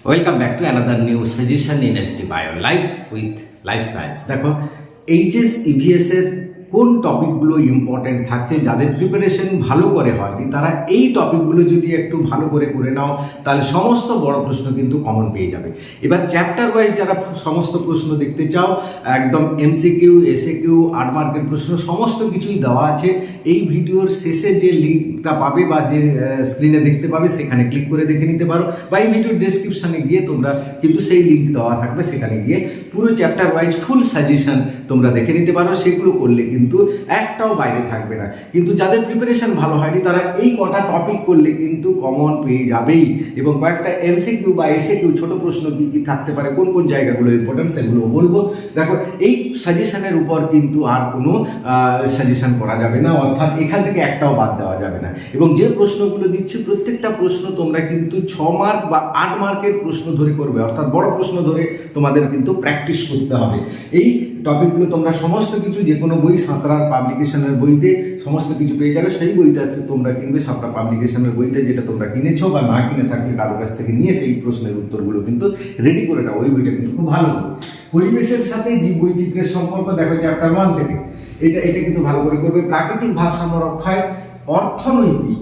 Welcome back to another new suggestion in ST Bio Life with Life Science. দেখো HS EVS এর কোন টপিকগুলো important থাকছে, যাদের প্রিপারেশন ভালো করে হয়নি তারা এই টপিকগুলো যদি একটু ভালো করে নাও তাহলে সমস্ত বড় প্রশ্ন কিন্তু কমন পেয়ে যাবে। এবার চ্যাপ্টার ওয়াইজ যারা সমস্ত প্রশ্ন দেখতে চাও, একদম এমসিকিউ, এসএকিউ, 8 মার্কের প্রশ্ন সমস্ত কিছুই দেওয়া আছে। এই ভিডিওর শেষে যে লিঙ্কটা পাবে বা যে স্ক্রিনে দেখতে পাবে সেখানে ক্লিক করে দেখে নিতে পারো, বা এই ভিডিওর ডেসক্রিপশানে গিয়ে তোমরা কিন্তু সেই লিঙ্ক দেওয়া থাকবে, সেখানে গিয়ে পুরো চ্যাপ্টার ওয়াইজ ফুল সাজেশন তোমরা দেখে নিতে পারো। সেগুলো করলে কিন্তু একটাও বাইরে থাকবে না। কিন্তু যাদের প্রিপারেশন ভালো হয়নি তারা এই কটা টপিক করলে কিন্তু কমন পেয়ে যাবেই, এবং কয়েকটা এমসিকিউ বা এসএকিউ ছোট প্রশ্ন কি কি থাকতে পারে, কোন কোন জায়গাগুলো ইম্পর্টেন্ট সেগুলো বলবো। দেখো এই সাজেশনের উপর কিন্তু আর কোনো সাজেশন করা যাবে না, অর্থাৎ এখান থেকে একটাও বাদ দেওয়া যাবে না। এবং যে প্রশ্নগুলো দিচ্ছি প্রত্যেকটা প্রশ্ন তোমরা কিন্তু 6 মার্ক বা 8 মার্কের প্রশ্ন ধরে করবে, অর্থাৎ বড় প্রশ্ন ধরে তোমাদের কিন্তু প্র্যাকটিস করতে হবে। এই টপিকগুলো তোমরা সমস্ত কিছু যে কোনো বই, সাঁতরার পাবলিকেশনের বইতে সমস্ত কিছু পেয়ে যাবে। সেই বইটা তোমরা কিনবে, সাঁতরা পাবলিকেশনের বইটা, যেটা তোমরা কিনেছো বা না কিনে থাকলে কারো কাছ থেকে নিয়ে সেই প্রশ্নের উত্তরগুলো কিন্তু রেডি করে নাও। ওই বইটা কিন্তু খুব ভালো বই। পরিবেশের সাথে জীব বৈচিত্র্যের সম্পর্ক দেখো চ্যাপ্টার 1 থেকে, এটা কিন্তু ভালো করে করবে। প্রাকৃতিক ভারসাম্য রক্ষায় অর্থনৈতিক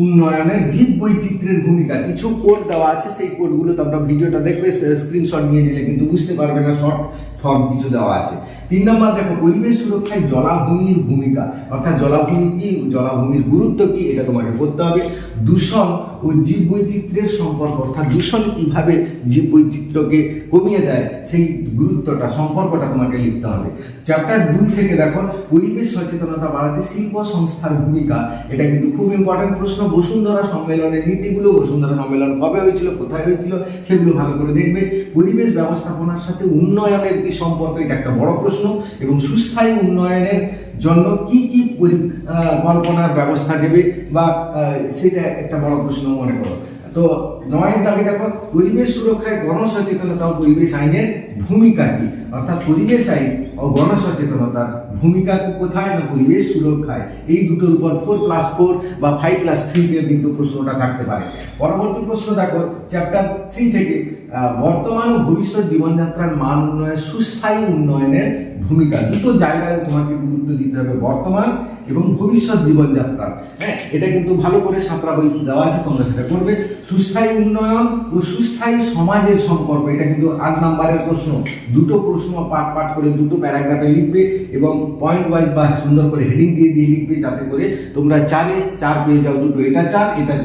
উন্নয়নের জীব বৈচিত্র্যের ভূমিকা, কিছু কোড দেওয়া আছে, সেই কোডগুলো তোমরা ভিডিওটা দেখবে, স্ক্রিনশট নিয়ে নিলে কিন্তু বুঝতে পারবে না, শর্ট ফর্ম কিছু দেওয়া আছে। 3 নম্বর দেখো পরিবেশ সুরক্ষায় জলাভূমির ভূমিকা, অর্থাৎ জলাভূমি কি, জলাভূমির গুরুত্ব কি, এটা তোমাকে করতে হবে। দূষণ ও জীব বৈচিত্র্যের সম্পর্ক, অর্থাৎ দূষণ কিভাবে জীব বৈচিত্র্যকে কমিয়ে দেয় সেই গুরুত্বটা, সম্পর্কটা তোমাকে লিখতে হবে। চ্যাপ্টার 2 থেকে দেখো পরিবেশ সচেতনতা বাড়াতে শিল্প সংস্থার ভূমিকা, এটা কিন্তু খুব ইম্পর্টেন্ট প্রশ্ন। বসুন্ধরা সম্মেলনের নীতিগুলো, বসুন্ধরা সম্মেলন কবে হয়েছিল, কোথায় হয়েছিল, সেগুলো ভালো করে দেখবে। পরিবেশ ব্যবস্থাপনার সাথে উন্নয়নের কি সম্পর্ক, এটা একটা বড় প্রশ্ন। এবং সুস্থায়ী উন্নয়নের জন্য কি কি পরিকল্পনার ব্যবস্থা নেবে, বা সেটা একটা বড় প্রশ্ন মনে করো। তো 9 দাগে দেখো পরিবেশ সুরক্ষায় গণসচেতনতা ও পরিবেশ আইনের ভূমিকা কি, অর্থাৎ পরিবেশ আইন ও গণসচেতনতার ভূমিকা কোথায়, না পরিবেশ সুরক্ষায়। এই দুটোর উপর 4+4 বা 5+3 কিন্তু প্রশ্নটা থাকতে পারে। পরবর্তী প্রশ্ন দেখো চ্যাপ্টার 3 থেকে বর্তমান ও ভবিষ্যৎ জীবনযাত্রার মান উন্নয়নে সুস্থায়ী উন্নয়নের ভূমিকা। দুটো জায়গায় তোমাকে গুরুত্ব দিতে হবে, বর্তমান এবং ভবিষ্যৎ জীবনযাত্রা। হ্যাঁ, এটা কিন্তু ভালো করে সাঁতরা বই দেওয়া আছে, তোমরা সেটা করবে। সুস্থায়ী উন্নয়ন ও সুস্থায়ী সমাজের সম্পর্ক, এটা কিন্তু 8 নম্বরের প্রশ্ন। দুটো প্রশ্ন পাঠ করে দুটো প্যারাগ্রাফে লিখবে, এবং পয়েন্ট ওয়াইজ বা সুন্দর করে হেডিং দিয়ে লিখবে, যাতে করে তোমরা 4 পেয়ে যাও। দুটো, এটা 4, এটা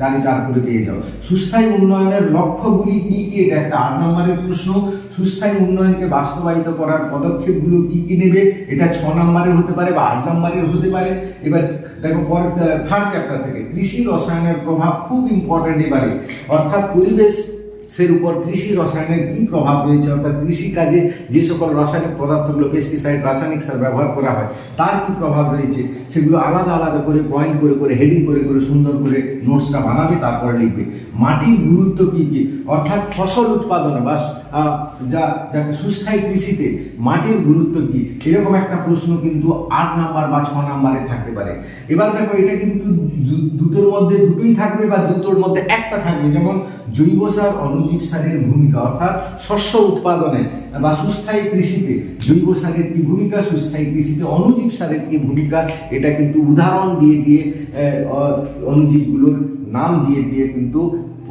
4, 4 করে পেয়ে যাও। সুস্থায়ী উন্নয়নের লক্ষ্যগুলি কি কি, এটা একটা 8 নম্বরের প্রশ্ন। সুস্থায়ী উন্নয়নকে বাস্তবায়িত করার পদক্ষেপগুলো কি কি নেবে, এটা 6 নম্বরের হতে পারে বা 8 নম্বরের হতে পারে। এবার দেখো পরের 3rd চ্যাপ্টার থেকে কৃষি রসায়নের প্রভাব, খুব ইম্পর্টেন্ট এবারে, অর্থাৎ পরিবেশের উপর কৃষি রসায়নের কি প্রভাব রয়েছে, অর্থাৎ কৃষিকাজে যে সকল রাসায়নিক পদার্থগুলো, পেস্টিসাইড, রাসায়নিক সার ব্যবহার করা হয় তার কি প্রভাব রয়েছে, সেগুলো আলাদা আলাদা করে পয়েন্ট করে হেডিং করে সুন্দর করে নোটসটা বানাবে, তারপরে লিখবে। মাটির গুরুত্ব কি কি, অর্থাৎ ফসল উৎপাদনে বা যাকে সুস্থায়ী কৃষিতে মাটির গুরুত্ব কি, এরকম একটা প্রশ্ন কিন্তু 8 নাম্বার বা 6 নাম্বারে থাকতে পারে। এবার দেখো এটা কিন্তু দুটোর মধ্যে দুটোই থাকবে বা দুটোর মধ্যে একটা থাকবে, যেমন জৈব সার, অনুজীব সারের ভূমিকা, অর্থাৎ শস্য উৎপাদনে বা সুস্থায়ী কৃষিতে জৈব সারের কি ভূমিকা, সুস্থায়ী কৃষিতে অনুজীব সারের কি ভূমিকা, এটা কিন্তু উদাহরণ দিয়ে অনুজীবগুলোর নাম দিয়ে কিন্তু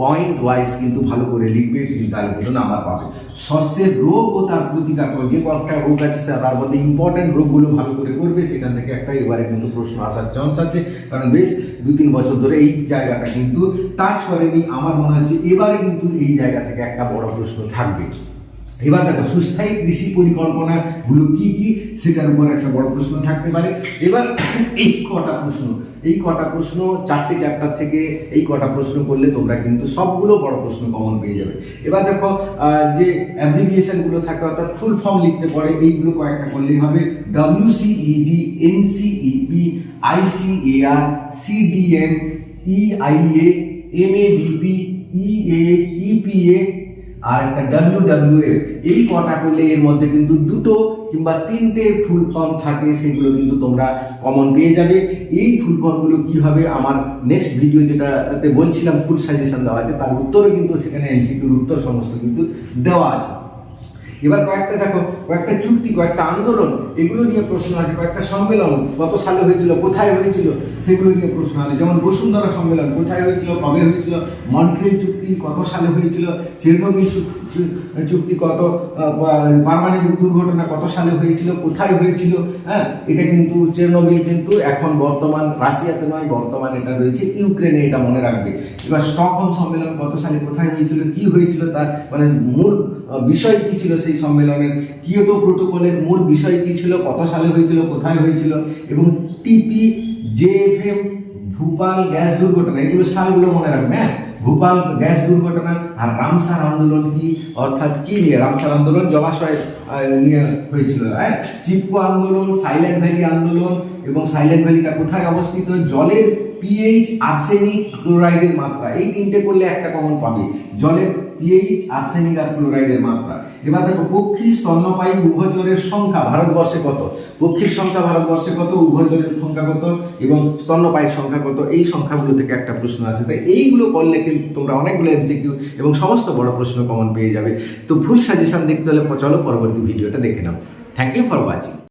পয়েন্ট ওয়াইজ কিন্তু ভালো করে লিখবে, তাহলে কিন্তু নাম্বার পাবে। শস্যের রোগ ও তার প্রতিকার, যে কয়েকটা রোগ আছে তার মধ্যে ইম্পর্টেন্ট রোগগুলো ভালো করে করবে, সেখান থেকে একটা এবারে কিন্তু প্রশ্ন আসার চান্স আছে, কারণ বেশ 2-3 বছর ধরে এই জায়গাটা কিন্তু টাচ করেনি। আমার মনে হচ্ছে এবারে কিন্তু এই জায়গা থেকে একটা বড় প্রশ্ন থাকবে। এবার দেখো সুস্থায়ী কৃষি পরিকল্পনাগুলো কি কি, সেটার উপর একটা বড় প্রশ্ন থাকতে পারে। এবার এই কটা প্রশ্ন 4টে চ্যাপ্টার থেকে এই কটা প্রশ্ন করলে তোমরা কিন্তু সবগুলো বড় প্রশ্ন কমন পেয়ে যাবে। এবার দেখো যে অ্যাব্রিভিয়েশনগুলো থাকে, অর্থাৎ ফুল ফর্ম লিখতে পারে, এইগুলো কয়েকটা করলেই হবে। WCED, NCEP, ICAR, CDM, EIA, MABP, EA, EPA, আর একটা WWF, এই কটা করলে এর মধ্যে কিন্তু দুটো কিংবা তিনটে ফুল ফর্ম থাকে, সেগুলো কিন্তু তোমরা কমন পেয়ে যাবে। এই ফুল ফর্মগুলো কি হবে আমার নেক্সট ভিডিও যেটাতে বলছিলাম ফুল সাজেশন দেওয়া আছে, তার উত্তরও কিন্তু সেখানে এমসিকিউর উত্তর সমস্ত কিন্তু দেওয়া আছে। এবার কয়েকটা দেখো, কয়েকটা চুক্তি, কয়েকটা আন্দোলন, এগুলো নিয়ে প্রশ্ন আছে। কয়েকটা সম্মেলন কত সালে হয়েছিল, কোথায় হয়েছিল, সেগুলো নিয়ে প্রশ্ন আছে। যেমন বসুন্ধরা সম্মেলন কোথায় হয়েছিল, কবে হয়েছিল, মন্ট্রিল চুক্তি কত সালে হয়েছিল, চেরনোবিল চুক্তি কত, পারমাণবিক দুর্ঘটনা কত সালে হয়েছিল, কোথায় হয়েছিল। হ্যাঁ, এটা কিন্তু চেরনোবিল কিন্তু এখন বর্তমান রাশিয়াতে নয়, বর্তমান এটা রয়েছে ইউক্রেনে, এটা মনে রাখবে। এবার স্টকহোম সম্মেলন কত সালে কোথায় হয়েছিল, কি হয়েছিল, তার মানে মূল বিষয় কি ছিল সেই সম্মেলনের, কিয়োটো প্রোটোকলের মূল বিষয় কি ছিল, কত সালে হয়েছিল, কোথায় হয়েছিল। এবং TPJFM ভোপাল গ্যাস দুর্ঘটনা, এগুলো সালগুলো মনে রাখবে। হ্যাঁ, ভোপাল গ্যাস দুর্ঘটনা। আর রামসার আন্দোলন কি, অর্থাৎ কি নিয়ে রামসার আন্দোলন, জলাশয় নিয়ে হয়েছিল। হ্যাঁ, চিপকো আন্দোলন, সাইলেন্ট ভ্যালি আন্দোলন, এবং সাইলেন্ট ভ্যালিটা কোথায় অবস্থিত, জলের পিএইচ, আর্সেনিক, ক্লোরাইডের মাত্রা, এই তিনটে করলে একটা কমন পাবে, জলের পিএইচ, আর্সেনিক আর ক্লোরাইডের মাত্রা। এবার দেখো পক্ষী, স্তন্যপায়ী, উভচরের সংখ্যা ভারতবর্ষে কত, পক্ষীর সংখ্যা ভারতবর্ষে কত, উভচরের সংখ্যা কত, এবং স্তন্যপায়ীর সংখ্যা কত, এই সংখ্যাগুলো থেকে একটা প্রশ্ন আছে। তাই এইগুলো করলে কিন্তু তোমরা অনেকগুলো এমসিকিউ এবং সমস্ত বড় প্রশ্ন কমন পেয়ে যাবে। তো ফুল সাজেশন দেখতে হলে চলো পরবর্তী ভিডিওটা দেখে নাও। Thank you for watching.